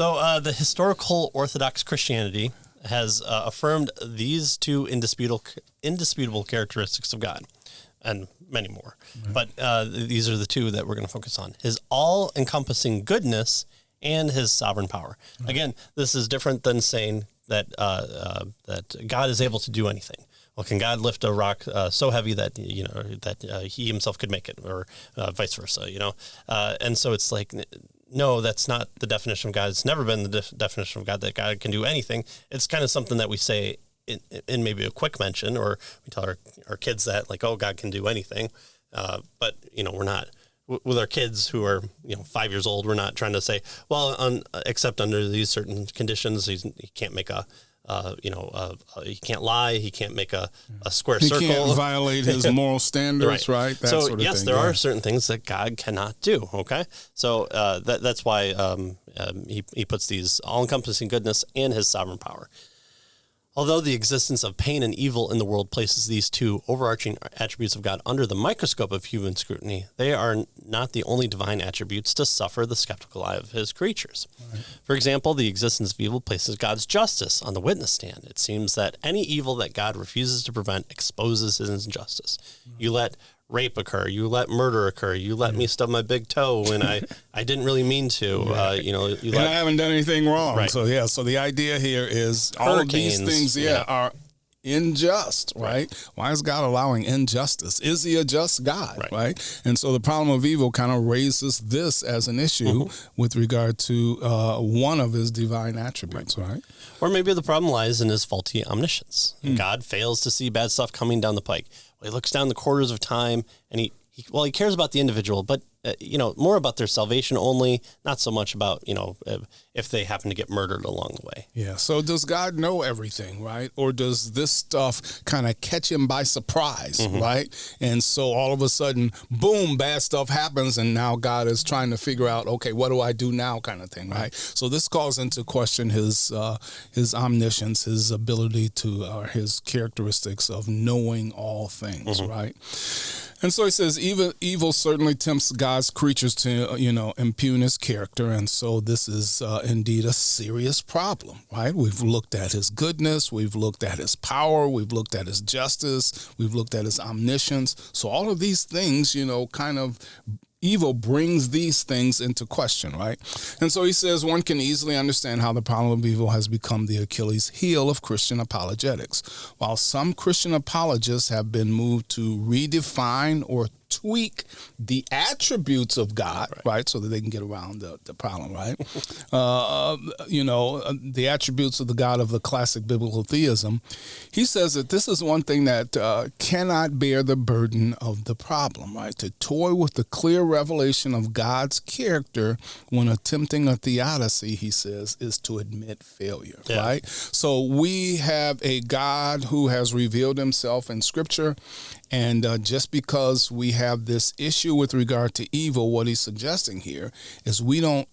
So the historical Orthodox Christianity has affirmed these two indisputable characteristics of God, and many more. Right. But these are the two that we're going to focus on: his all-encompassing goodness and his sovereign power. Right. Again, this is different than saying that that God is able to do anything. Well, can God lift a rock so heavy that he himself could make it, or vice versa? And so it's like, no, that's not the definition of God. It's never been the definition of God that God can do anything. It's kind of something that we say in maybe a quick mention, or we tell our kids that, like, oh, God can do anything. But we're not. With our kids who are 5 years old, we're not trying to say, well, except under these certain conditions, he can't make he can't lie, he can't make a square circle. He can't violate his moral standards, right? That so sort of yes, thing. There are certain things that God cannot do. Okay, so that's why he puts these all-encompassing goodness and his sovereign power. Although the existence of pain and evil in the world places these two overarching attributes of God under the microscope of human scrutiny, they are not the only divine attributes to suffer the skeptical eye of his creatures. Right. For example, the existence of evil places God's justice on the witness stand. It seems that any evil that God refuses to prevent exposes his injustice. Right. You let rape occur, you let murder occur, you let me stub my big toe when I didn't really mean to. I haven't done anything wrong. Right. So the idea here is all of these things are unjust, right? Why is God allowing injustice? Is he a just God, right? And so the problem of evil kind of raises this as an issue with regard to one of his divine attributes, right? Or maybe the problem lies in his faulty omniscience. God fails to see bad stuff coming down the pike. He looks down the quarters of time, and he cares about the individual, but more about their salvation only, not so much about if they happen to get murdered along the way. Yeah. So does God know everything, right? Or does this stuff kind of catch him by surprise, right? And so all of a sudden, boom, bad stuff happens, and now God is trying to figure out, okay, what do I do now, kind of thing, right? So this calls into question his omniscience, his ability to, or his characteristics of knowing all things, right? And so he says, evil certainly tempts God's creatures to, impugn his character. And so this is indeed a serious problem, right? We've looked at his goodness. We've looked at his power. We've looked at his justice. We've looked at his omniscience. So all of these things, kind of evil brings these things into question, right? And so he says one can easily understand how the problem of evil has become the Achilles heel of Christian apologetics. While some Christian apologists have been moved to redefine or tweak the attributes of God, right, so that they can get around the problem, right? The attributes of the God of the classic biblical theism. He says that this is one thing that cannot bear the burden of the problem, right? To toy with the clear revelation of God's character when attempting a theodicy, he says, is to admit failure, right? So we have a God who has revealed himself in Scripture, and just because we have this issue with regard to evil, what he's suggesting here is we don't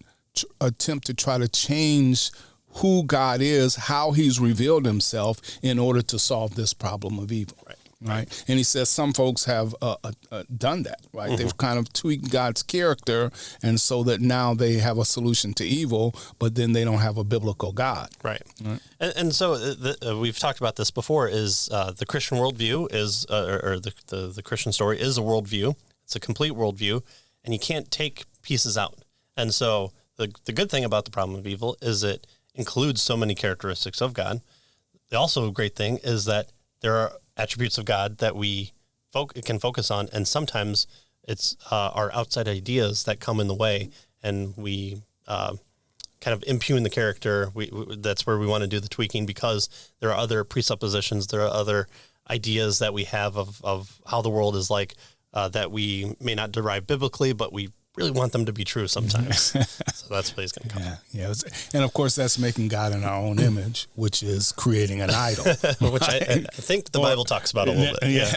attempt to try to change who God is, how he's revealed himself in order to solve this problem of evil. Right. And he says some folks have done that, right? They've kind of tweaked God's character, and so that now they have a solution to evil, but then they don't have a biblical God. Right. And so we've talked about this before, is the Christian worldview is, or the Christian story is a worldview. It's a complete worldview, and you can't take pieces out. And so the good thing about the problem of evil is it includes so many characteristics of God. The also great thing is that there are attributes of God that we can focus on, and sometimes it's our outside ideas that come in the way, and we kind of impugn the character. That's where we want to do the tweaking, because there are other presuppositions, there are other ideas that we have of how the world is like that we may not derive biblically, but we really want them to be true sometimes. So that's what he's going to come. Yeah. And of course, that's making God in our own image, which is creating an idol. Which I think the Bible talks about a little bit. Yeah.